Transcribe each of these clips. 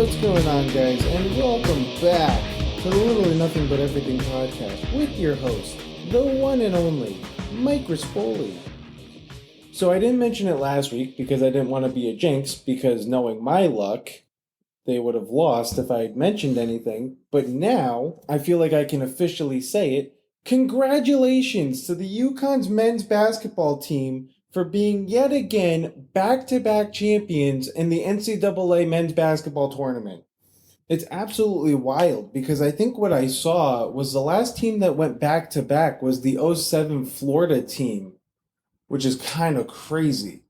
What's going on, guys? And welcome back to the Literally Nothing But Everything podcast with your host, the one and only Mike Rispoli. So I didn't mention it last week because I didn't want to be a jinx, because knowing my luck, they would have lost if I had mentioned anything. But now I feel like I can officially say it. Congratulations to the UConn's men's basketball team for being yet again back-to-back champions in the NCAA men's basketball tournament. It's absolutely wild because I think what I saw was the last team that went back-to-back was the '07 Florida team, which is kind of crazy.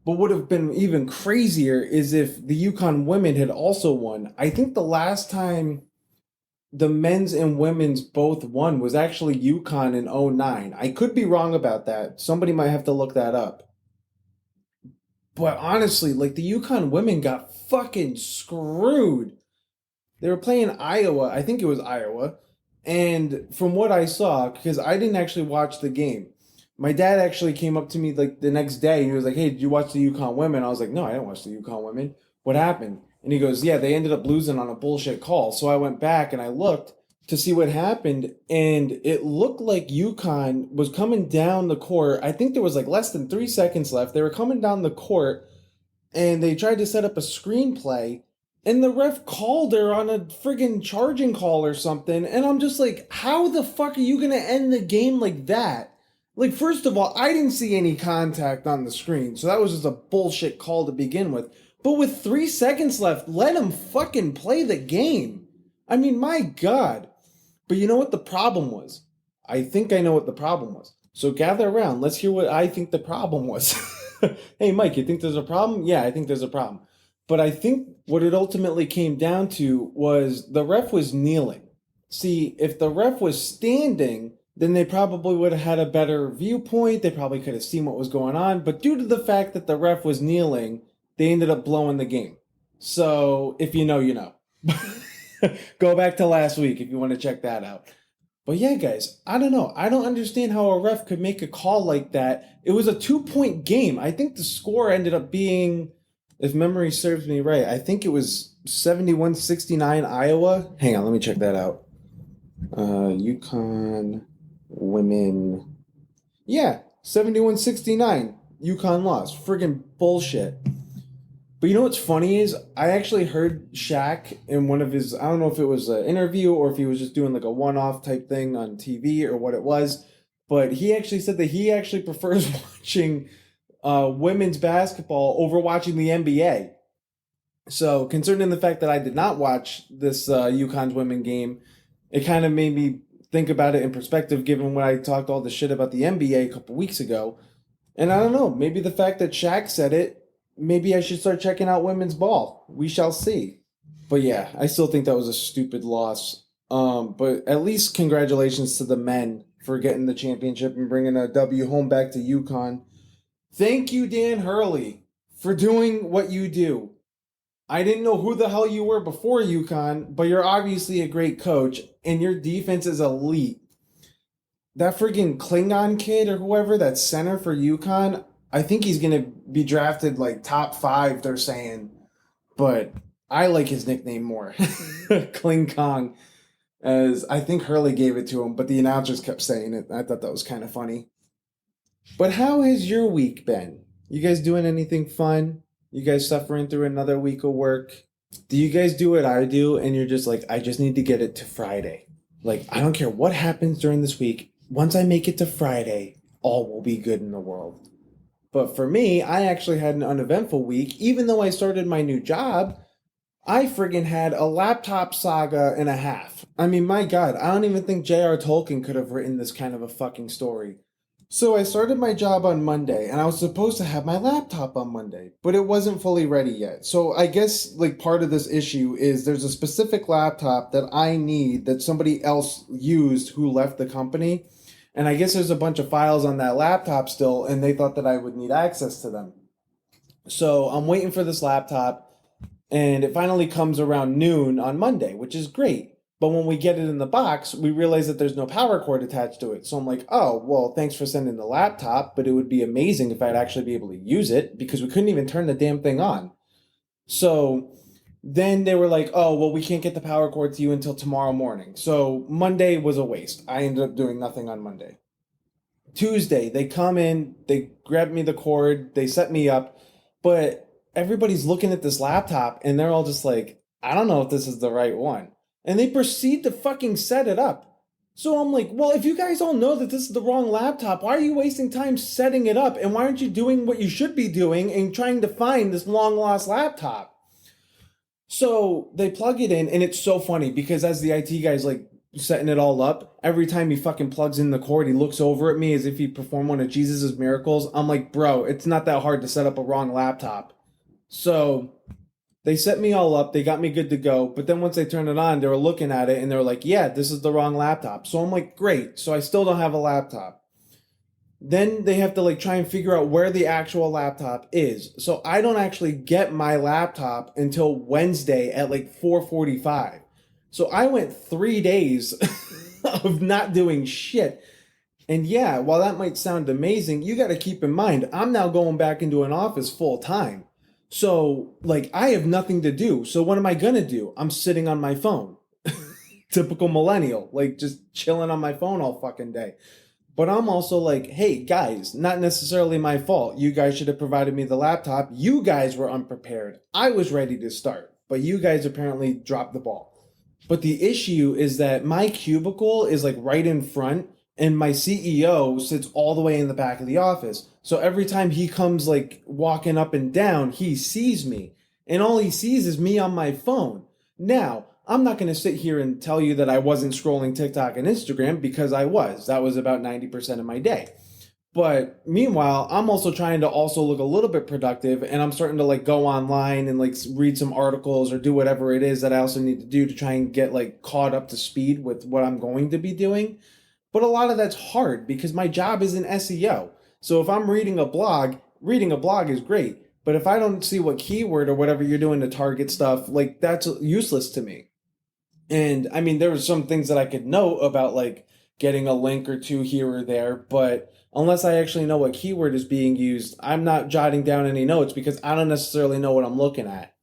But would have been even crazier is if the UConn women had also won. I think the last time the men's and women's both won was actually UConn in '09. I could be wrong about that. Somebody might have to look that up. But honestly, like, the UConn women got fucking screwed. They were playing Iowa. I think it was Iowa. And from what I saw, because I didn't actually watch the game, my dad actually came up to me like the next day and he was like, "Hey, did you watch the UConn women?" I was like, "No, I didn't watch the UConn women. What happened?" And he goes, "Yeah, they ended up losing on a bullshit call." So I went back and I looked to see what happened, and it looked like UConn was coming down the court. I think there was like less than 3 seconds left. They were coming down the court and they tried to set up a screenplay, and the ref called her on a friggin' charging call or something. And I'm just like, how the fuck are you gonna end the game like that? Like, first of all, I didn't see any contact on the screen, so that was just a bullshit call to begin with. But with 3 seconds left, let him fucking play the game. I mean, my God. But you know what the problem was? I think I know what the problem was. So gather around. Let's hear what I think the problem was. Hey, Mike, you think there's a problem? Yeah, I think there's a problem. But I think what it ultimately came down to was the ref was kneeling. See, if the ref was standing, then they probably would have had a better viewpoint. They probably could have seen what was going on. But due to the fact that the ref was kneeling, they ended up blowing the game. So if you know, you know. Go back to last week if you want to check that out. But yeah, guys, I don't know. I don't understand how a ref could make a call like that. It was a 2-point game. I think the score ended up being, if memory serves me right, I think it was 71-69 Iowa. Hang on, let me check that out. UConn women. Yeah, 71-69. UConn lost. Friggin' bullshit. But you know what's funny is I actually heard Shaq in one of his, I don't know if it was an interview or if he was just doing like a one-off type thing on TV or what it was, but he actually said that he actually prefers watching women's basketball over watching the NBA. So concerning the fact that I did not watch this UConn's women game, it kind of made me think about it in perspective given when I talked all the shit about the NBA a couple weeks ago. And I don't know, maybe the fact that Shaq said it, maybe I should start checking out women's ball. We shall see. But yeah, I still think that was a stupid loss. But at least congratulations to the men for getting the championship and bringing a W home back to UConn. Thank you, Dan Hurley, for doing what you do. I didn't know who the hell you were before UConn, but you're obviously a great coach, and your defense is elite. That friggin' Klingon kid or whoever, that's center for UConn, I think he's going to be drafted like top 5, they're saying. But I like his nickname more. Kling Kong. As I think Hurley gave it to him, but the announcers kept saying it. I thought that was kind of funny. But how has your week been? You guys doing anything fun? You guys suffering through another week of work? Do you guys do what I do and you're just like, I just need to get it to Friday? Like, I don't care what happens during this week. Once I make it to Friday, all will be good in the world. But for me, I actually had an uneventful week. Even though I started my new job, I friggin' had a laptop saga and a half. I mean, my God, I don't even think J.R. Tolkien could have written this kind of a fucking story. So I started my job on Monday, and I was supposed to have my laptop on Monday, but it wasn't fully ready yet. So I guess, like, part of this issue is there's a specific laptop that I need that somebody else used who left the company. And I guess there's a bunch of files on that laptop still, and they thought that I would need access to them. So I'm waiting for this laptop, and it finally comes around noon on Monday, which is great. But when we get it in the box, we realize that there's no power cord attached to it. So I'm like, oh, well, thanks for sending the laptop, but it would be amazing if I'd actually be able to use it because we couldn't even turn the damn thing on. So Then they were like, oh, well, we can't get the power cord to you until tomorrow morning. So Monday was a waste. I ended up doing nothing on Monday. Tuesday, they come in, they grab me the cord, they set me up, but everybody's looking at this laptop and they're all just like, I don't know if this is the right one. And they proceed to fucking set it up. So I'm like, well, if you guys all know that this is the wrong laptop, why are you wasting time setting it up? And why aren't you doing what you should be doing and trying to find this long lost laptop? So they plug it in, and it's so funny because as the IT guy's like setting it all up, every time he fucking plugs in the cord, he looks over at me as if he performed one of Jesus's miracles. I'm like, bro, it's not that hard to set up a wrong laptop. So they set me all up, they got me good to go, but then once they turned it on, they were looking at it and they were like, yeah, this is the wrong laptop. So I'm like, great. So I still don't have a laptop. Then they have to like try and figure out where the actual laptop is. So I don't actually get my laptop until Wednesday at like 4:45. So I went 3 days of not doing shit. And yeah, while that might sound amazing, you got to keep in mind I'm now going back into an office full time. So like I have nothing to do. So what am I going to do? I'm sitting on my phone. Typical millennial, like just chilling on my phone all fucking day. But I'm also like, hey, guys, not necessarily my fault. You guys should have provided me the laptop. You guys were unprepared. I was ready to start, but you guys apparently dropped the ball. But the issue is that my cubicle is like right in front, and my CEO sits all the way in the back of the office. So every time he comes like walking up and down, he sees me, and all he sees is me on my phone. Now, I'm not going to sit here and tell you that I wasn't scrolling TikTok and Instagram because I was. That was about 90% of my day. But meanwhile, I'm also trying to also look a little bit productive, and I'm starting to like go online and like read some articles or do whatever it is that I also need to do to try and get like caught up to speed with what I'm going to be doing. But a lot of that's hard because my job is in SEO. So if I'm reading a blog is great. But if I don't see what keyword or whatever you're doing to target stuff, like that's useless to me. And I mean, there were some things that I could note about like getting a link or two here or there, but unless I actually know what keyword is being used, I'm not jotting down any notes because I don't necessarily know what I'm looking at.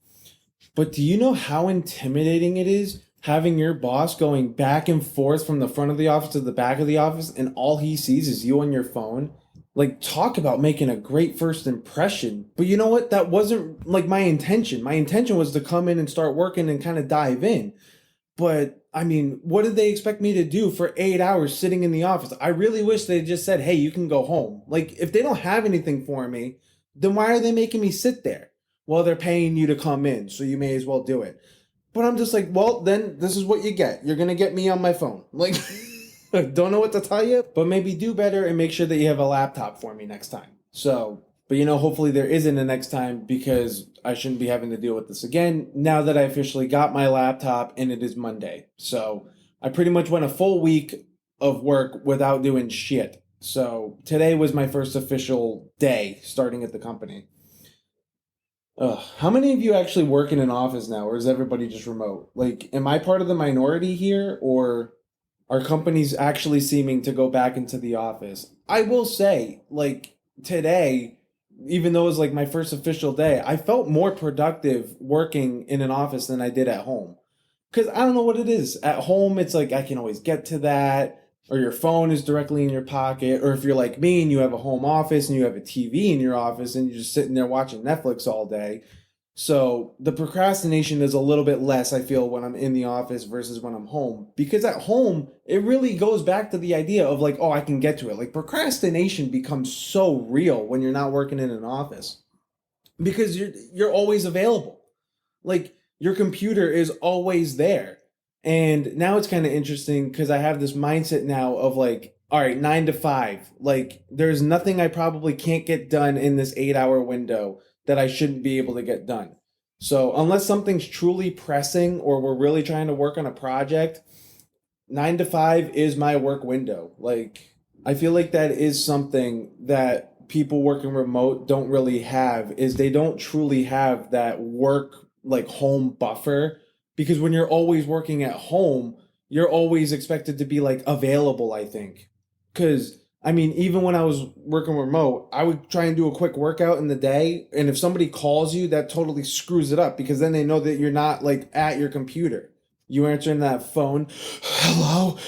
But do you know how intimidating it is having your boss going back and forth from the front of the office to the back of the office and all he sees is you on your phone? Like, talk about making a great first impression. But you know what? That wasn't like my intention. My intention was to come in and start working and kind of dive in. But I mean, what did they expect me to do for 8 hours sitting in the office? I really wish they just said, hey, you can go home. Like, if they don't have anything for me, then why are they making me sit there? Well, they're paying you to come in, so you may as well do it. But I'm just like, well, then this is what you get. You're going to get me on my phone. Like, don't know what to tell you, but maybe do better and make sure that you have a laptop for me next time. So, but you know, hopefully there isn't a next time because I shouldn't be having to deal with this again now that I officially got my laptop and it is Monday. So I pretty much went a full week of work without doing shit. So today was my first official day starting at the company. How many of you actually work in an office now, or is everybody just remote? Like, am I part of the minority here, or are companies actually seeming to go back into the office? I will say, like, today, even though it was like my first official day, I felt more productive working in an office than I did at home. Because I don't know what it is. At home, it's like I can always get to that, or your phone is directly in your pocket, or if you're like me and you have a home office and you have a TV in your office and you're just sitting there watching Netflix all day. So the procrastination is a little bit less, I feel, when I'm in the office versus when I'm home. Because at home, it really goes back to the idea of like, oh, I can get to it. Like procrastination becomes so real when you're not working in an office because you're always available. Like your computer is always there. And now it's kind of interesting because I have this mindset now of like, all right, 9 to 5. Like there's nothing I probably can't get done in this 8 hour window that I shouldn't be able to get done. So unless something's truly pressing or we're really trying to work on a project, 9 to 5 is my work window. Like I feel like that is something that people working remote don't really have is they don't truly have that work like home buffer because when you're always working at home, you're always expected to be like available, I think. Cuz I mean, even when I was working remote, I would try and do a quick workout in the day. And if somebody calls you, that totally screws it up because then they know that you're not like at your computer. You answering that phone, hello?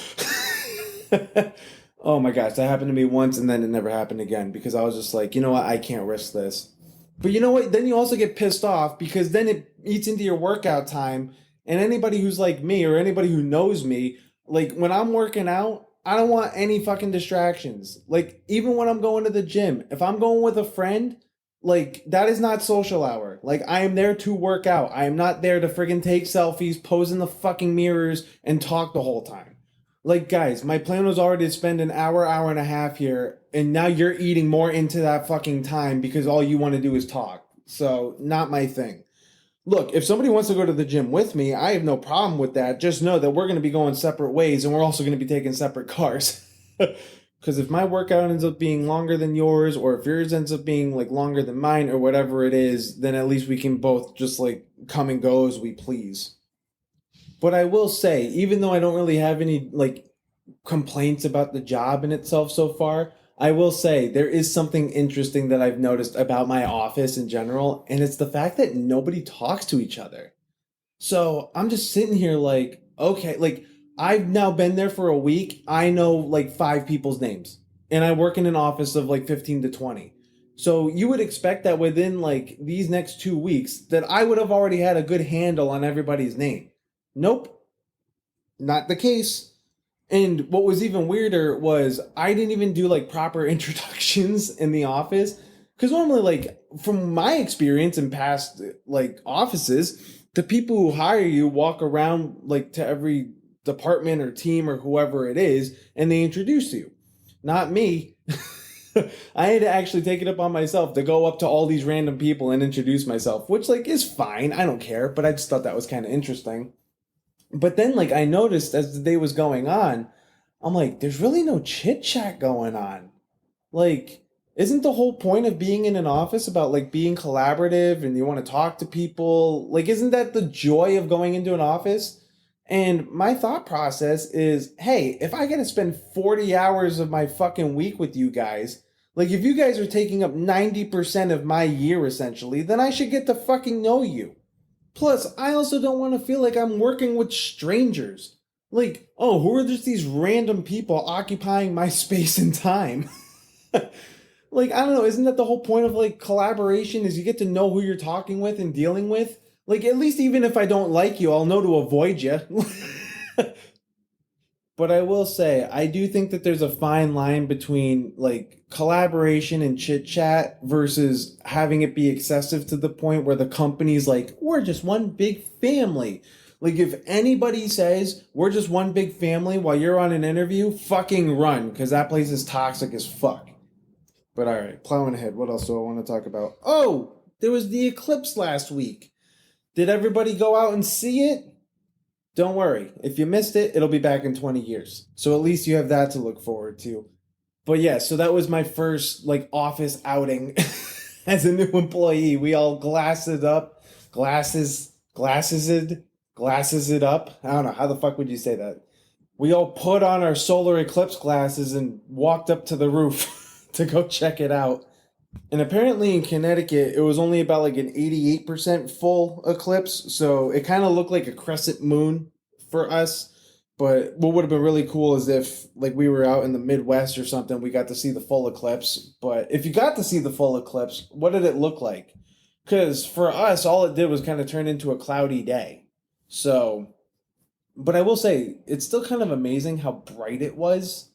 Oh my gosh, that happened to me once and then it never happened again because I was just like, you know what, I can't risk this. But you know what? Then you also get pissed off because then it eats into your workout time. And anybody who's like me or anybody who knows me, like when I'm working out, I don't want any fucking distractions. Like even when I'm going to the gym, if I'm going with a friend, like that is not social hour. Like I am there to work out. I am not there to friggin' take selfies, pose in the fucking mirrors, and talk the whole time. Like guys, my plan was already to spend an hour, hour and a half here, and now you're eating more into that fucking time because all you want to do is talk. So not my thing. Look, if somebody wants to go to the gym with me, I have no problem with that. Just know that we're going to be going separate ways and we're also going to be taking separate cars. Because if my workout ends up being longer than yours, or if yours ends up being like longer than mine, or whatever it is, then at least we can both just like come and go as we please. But I will say, even though I don't really have any like complaints about the job in itself so far, I will say there is something interesting that I've noticed about my office in general, and it's the fact that nobody talks to each other. So I'm just sitting here like, okay, like I've now been there for a week. I know like five people's names, and I work in an office of like 15 to 20. So you would expect that within like these next 2 weeks that I would have already had a good handle on everybody's name. Nope, not the case. And what was even weirder was I didn't even do like proper introductions in the office. Because normally, like, from my experience in past like offices, the people who hire you walk around like to every department or team or whoever it is and they introduce you. Not me. I had to actually take it upon myself to go up to all these random people and introduce myself, which like is fine. I don't care, but I just thought that was kind of interesting. But then, like, I noticed as the day was going on, I'm like, there's really no chit chat going on. Like, isn't the whole point of being in an office about like being collaborative and you want to talk to people? Like, isn't that the joy of going into an office? And my thought process is, hey, if I get to spend 40 hours of my fucking week with you guys, like if you guys are taking up 90% of my year essentially, then I should get to fucking know you. Plus, I also don't want to feel like I'm working with strangers. Like, oh, who are just these random people occupying my space and time? Like, I don't know, isn't that the whole point of like collaboration is you get to know who you're talking with and dealing with? Like, at least even if I don't like you, I'll know to avoid you. But I will say, I do think that there's a fine line between like collaboration and chit chat versus having it be excessive to the point where the company's like, we're just one big family. Like, if anybody says we're just one big family while you're on an interview, fucking run, because that place is toxic as fuck. But all right, plowing ahead. What else do I want to talk about? Oh, there was the eclipse last week. Did everybody go out and see it? Don't worry. If you missed it, it'll be back in 20 years. So at least you have that to look forward to. But yeah, so that was my first like office outing as a new employee. We all glasses it up. I don't know. How the fuck would you say that? We all put on our solar eclipse glasses and walked up to the roof to go check it out. And apparently in Connecticut, it was only about like an 88% full eclipse. So it kind of looked like a crescent moon for us. But what would have been really cool is if like we were out in the Midwest or something, we got to see the full eclipse. But if you got to see the full eclipse, what did it look like? Because for us, all it did was kind of turn into a cloudy day. So, but I will say, it's still kind of amazing how bright it was.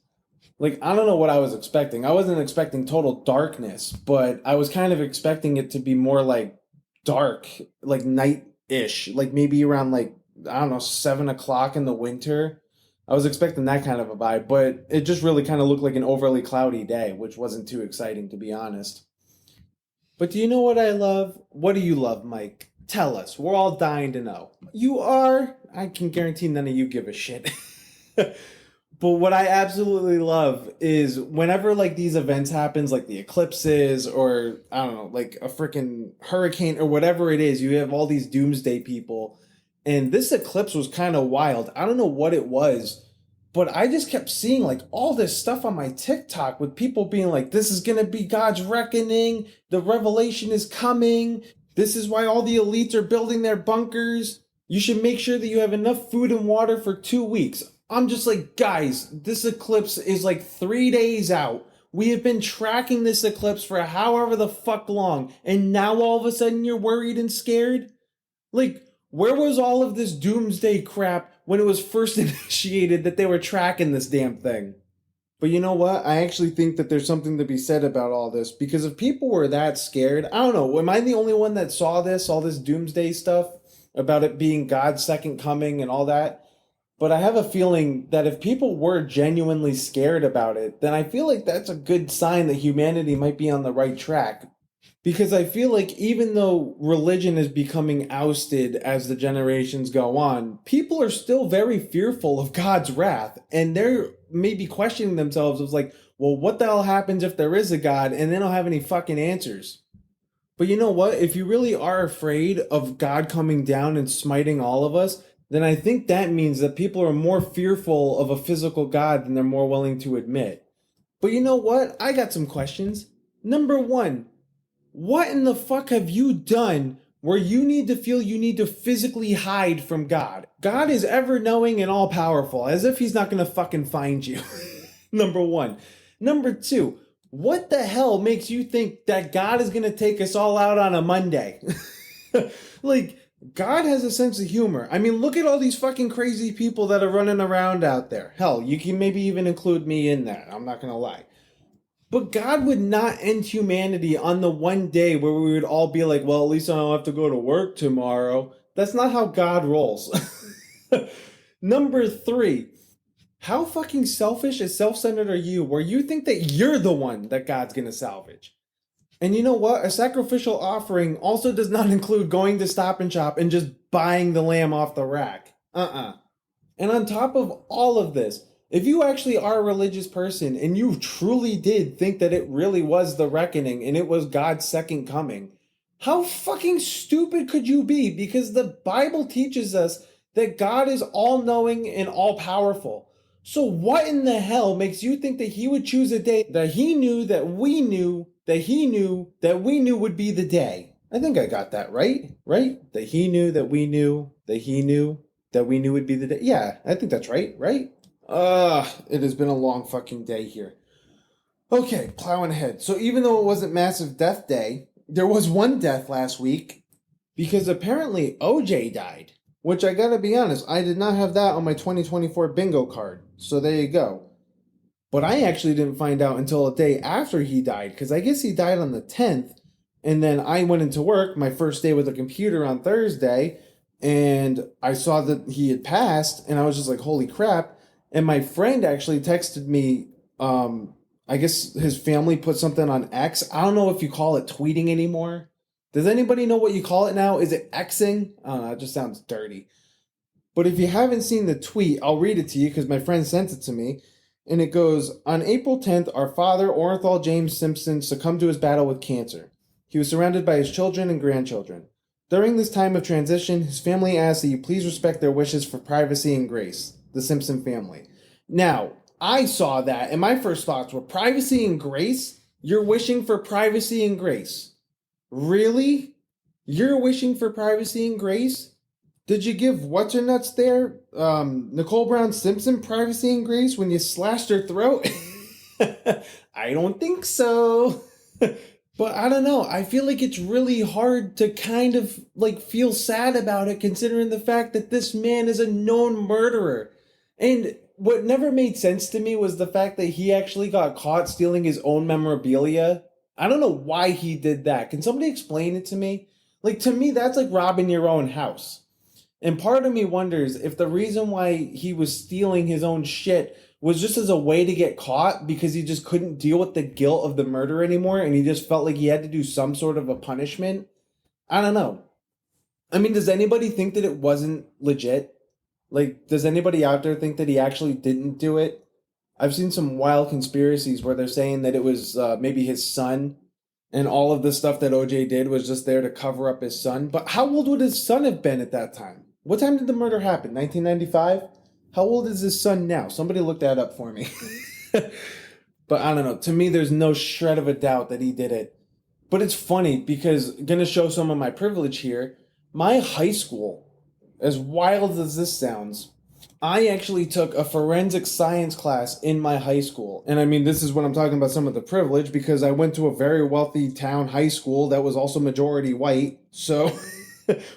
Like, I don't know what I was expecting. I wasn't expecting total darkness, but I was kind of expecting it to be more like dark, like night-ish, like maybe around like, I don't know, 7 o'clock in the winter. I was expecting that kind of a vibe, but it just really kind of looked like an overly cloudy day, which wasn't too exciting, to be honest. But do you know what I love? What do you love, Mike? Tell us. We're all dying to know. You are? I can guarantee none of you give a shit. But what I absolutely love is whenever like these events happens, like the eclipses or I don't know, like a freaking hurricane or whatever it is, you have all these doomsday people. And this eclipse was kind of wild. I don't know what it was, But I just kept seeing like all this stuff on my TikTok with people being like, this is going to be God's reckoning. The revelation is coming. This is why all the elites are building their bunkers. You should make sure that you have enough food and water for 2 weeks. I'm just like, guys, this eclipse is like 3 days out. We have been tracking this eclipse for however the fuck long. And now all of a sudden you're worried and scared? Like, where was all of this doomsday crap when it was first initiated that they were tracking this damn thing? But you know what? I actually think that there's something to be said about all this because if people were that scared, I don't know, am I the only one that saw this, all this doomsday stuff about it being God's second coming and all that? But I have a feeling that if people were genuinely scared about it, then I feel like that's a good sign that humanity might be on the right track. Because I feel like even though religion is becoming ousted as the generations go on, people are still very fearful of God's wrath. And they're maybe questioning themselves of like, well, what the hell happens if there is a God? And they don't have any fucking answers. But you know what? If you really are afraid of God coming down and smiting all of us, then I think that means that people are more fearful of a physical God than they're more willing to admit. But you know what? I got some questions. Number one, what in the fuck have you done where you need to feel you need to physically hide from God? God is ever knowing and all powerful, as if he's not gonna fucking find you. Number one. Number two, what the hell makes you think that God is gonna take us all out on a Monday? Like, God has a sense of humor. I mean, look at all these fucking crazy people that are running around out there. Hell, you can maybe even include me in that. I'm not gonna lie. But God would not end humanity on the one day where we would all be like, well, at least I don't have to go to work tomorrow. That's not how God rolls. Number three, how fucking selfish and self-centered are you where you think that you're the one that God's going to salvage? And you know what? A sacrificial offering also does not include going to Stop and Shop and just buying the lamb off the rack. And on top of all of this, if you actually are a religious person and you truly did think that it really was the reckoning and it was God's second coming, how fucking stupid could you be? Because the Bible teaches us that God is all knowing and all powerful. So what in the hell makes you think that he would choose a day that he knew that we knew that he knew that we knew would be the day? I think I got that right, right? That he knew that we knew that he knew that we knew would be the day. Yeah, I think that's right, right? It has been a long fucking day here. Okay, plowing ahead. So even though it wasn't Massive Death Day, there was one death last week because apparently OJ died. Which I gotta be honest, I did not have that on my 2024 bingo card. So there you go. But I actually didn't find out until a day after he died because I guess he died on the 10th. And then I went into work, my first day with a computer on Thursday, and I saw that he had passed, and I was just like, holy crap. And my friend actually texted me, I guess his family put something on X. I don't know if you call it tweeting anymore. Does anybody know what you call it now? Is it Xing? I don't know, it just sounds dirty. But if you haven't seen the tweet, I'll read it to you because my friend sent it to me. And it goes, on April 10th, our father, Orenthal James Simpson, succumbed to his battle with cancer. He was surrounded by his children and grandchildren. During this time of transition, his family asks that you please respect their wishes for privacy and grace. The Simpson family. Now, I saw that, and my first thoughts were privacy and grace? You're wishing for privacy and grace. Really? You're wishing for privacy and grace? Did you give what's-her-nuts there, Nicole Brown Simpson, privacy and grace when you slashed her throat? I don't think so. But I don't know. I feel like it's really hard to kind of like feel sad about it considering the fact that this man is a known murderer. And what never made sense to me was the fact that he actually got caught stealing his own memorabilia. I don't know why he did that. Can somebody explain it to me? Like, to me, that's like robbing your own house. And part of me wonders if the reason why he was stealing his own shit was just as a way to get caught because he just couldn't deal with the guilt of the murder anymore and he just felt like he had to do some sort of a punishment. I don't know. I mean, does anybody think that it wasn't legit? Like, does anybody out there think that he actually didn't do it? I've seen some wild conspiracies where they're saying that it was maybe his son and all of the stuff that OJ did was just there to cover up his son. But how old would his son have been at that time? What time did the murder happen? 1995? How old is his son now? Somebody look that up for me. But I don't know. To me, there's no shred of a doubt that he did it. But it's funny because gonna show some of my privilege here. My high school, as wild as this sounds, I actually took a forensic science class in my high school. And I mean, this is when I'm talking about some of the privilege because I went to a very wealthy town high school that was also majority white. So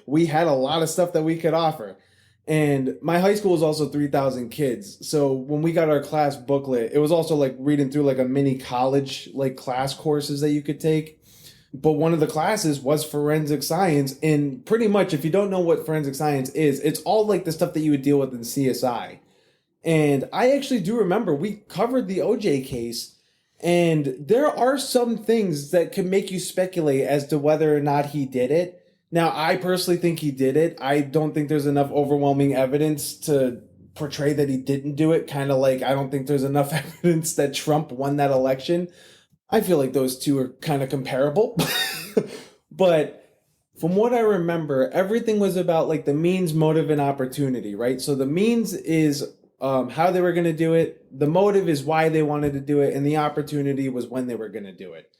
we had a lot of stuff that we could offer. And my high school was also 3,000 kids. So when we got our class booklet, it was also like reading through like a mini college like class courses that you could take. But one of the classes was forensic science. And pretty much, if you don't know what forensic science is, it's all like the stuff that you would deal with in CSI. And I actually do remember we covered the OJ case. And there are some things that can make you speculate as to whether or not he did it. Now, I personally think he did it. I don't think there's enough overwhelming evidence to portray that he didn't do it. Kind of like I don't think there's enough evidence that Trump won that election. I feel like those two are kind of comparable. But from what I remember, everything was about like the means, motive, and opportunity, right? So the means is how they were going to do it, the motive is why they wanted to do it, and the opportunity was when they were going to do it.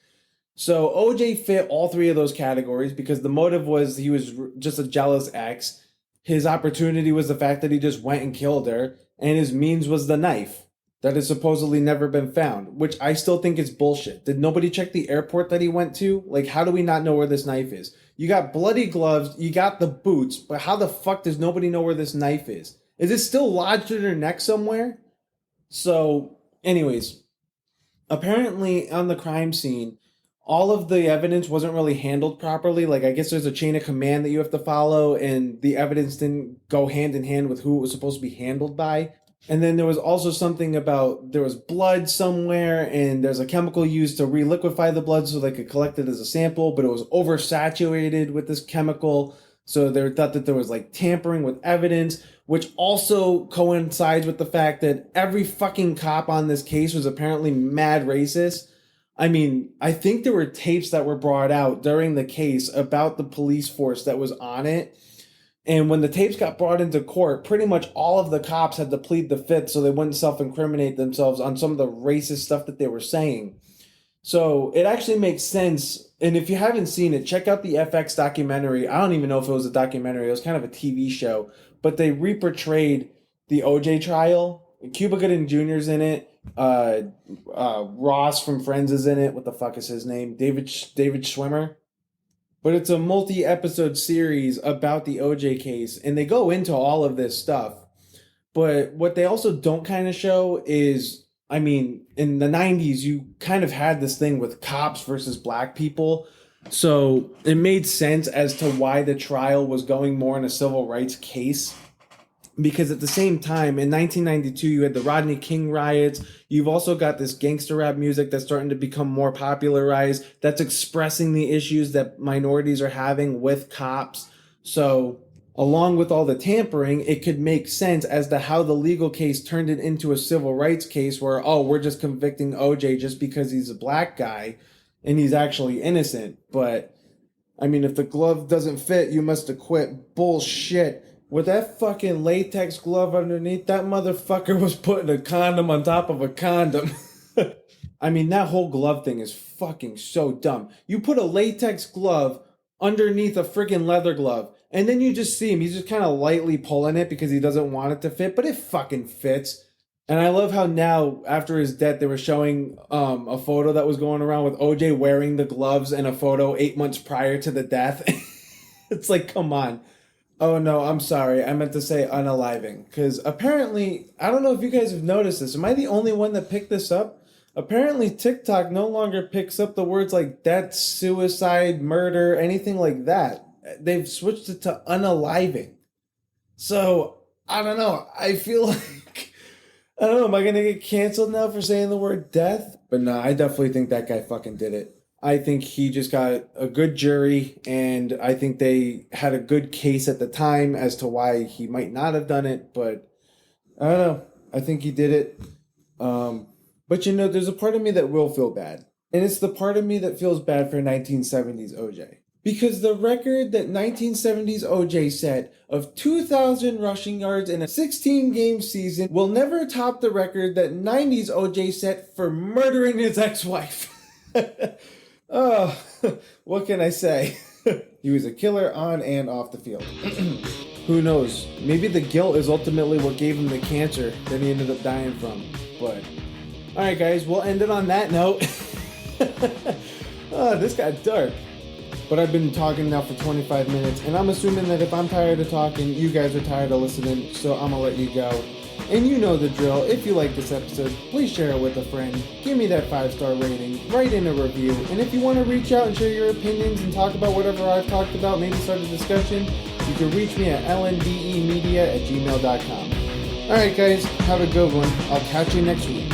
So OJ fit all three of those categories because the motive was he was just a jealous ex. His opportunity was the fact that he just went and killed her, and his means was the knife that has supposedly never been found, which I still think is bullshit. Did nobody check the airport that he went to? Like, how do we not know where this knife is? You got bloody gloves, you got the boots, but how the fuck does nobody know where this knife is? Is it still lodged in her neck somewhere? So, anyways, apparently on the crime scene, all of the evidence wasn't really handled properly. Like, I guess there's a chain of command that you have to follow, and the evidence didn't go hand in hand with who it was supposed to be handled by. And then there was also something about there was blood somewhere, and there's a chemical used to reliquify the blood so they could collect it as a sample, but it was oversaturated with this chemical. So they thought that there was like tampering with evidence, which also coincides with the fact that every fucking cop on this case was apparently mad racist. I mean, I think there were tapes that were brought out during the case about the police force that was on it. And when the tapes got brought into court, pretty much all of the cops had to plead the fifth so they wouldn't self-incriminate themselves on some of the racist stuff that they were saying. So it actually makes sense. And if you haven't seen it, check out the FX documentary. I don't even know if it was a documentary. It was kind of a TV show. But they reportrayed the OJ trial. Cuba Gooding Jr.'s in it. Ross from Friends is in it. What the fuck is his name? David Schwimmer. But it's a multi-episode series about the OJ case, and they go into all of this stuff. But what they also don't kind of show is, I mean, in the 90s, you kind of had this thing with cops versus black people. So it made sense as to why the trial was going more in a civil rights case. Because at the same time, in 1992, you had the Rodney King riots. You've also got this gangster rap music that's starting to become more popularized, that's expressing the issues that minorities are having with cops. So, along with all the tampering, it could make sense as to how the legal case turned it into a civil rights case where, oh, we're just convicting OJ just because he's a black guy and he's actually innocent. But, I mean, if the glove doesn't fit, you must acquit. Bullshit. With that fucking latex glove underneath, that motherfucker was putting a condom on top of a condom. I mean, that whole glove thing is fucking so dumb. You put a latex glove underneath a freaking leather glove, and then you just see him. He's just kind of lightly pulling it because he doesn't want it to fit, but it fucking fits. And I love how now, after his death, they were showing a photo that was going around with OJ wearing the gloves in a photo 8 months prior to the death. It's like, come on. Oh no, I'm sorry. I meant to say unaliving. Because apparently, I don't know if you guys have noticed this. Am I the only one that picked this up? Apparently, TikTok no longer picks up the words like death, suicide, murder, anything like that. They've switched it to unaliving. So, I don't know. I feel like, I don't know, am I going to get canceled now for saying the word death? But no, I definitely think that guy fucking did it. I think he just got a good jury, and I think they had a good case at the time as to why he might not have done it, but I don't know. I think he did it. But there's a part of me that will feel bad. And it's the part of me that feels bad for 1970s OJ. Because the record that 1970's OJ set of 2,000 rushing yards in a 16-game season will never top the record that 90's OJ set for murdering his ex-wife. Oh, what can I say? He was a killer on and off the field. Who knows? Maybe the guilt is ultimately what gave him the cancer that he ended up dying from. But, alright guys, we'll end it on that note. Oh, this got dark. But I've been talking now for 25 minutes, and I'm assuming that if I'm tired of talking, you guys are tired of listening, so I'm gonna let you go. And you know the drill. If you like this episode, please share it with a friend. Give me that 5-star rating. Write in a review. And if you want to reach out and share your opinions and talk about whatever I've talked about, maybe start a discussion, you can reach me at lndemedia@gmail.com. Alright guys, have a good one. I'll catch you next week.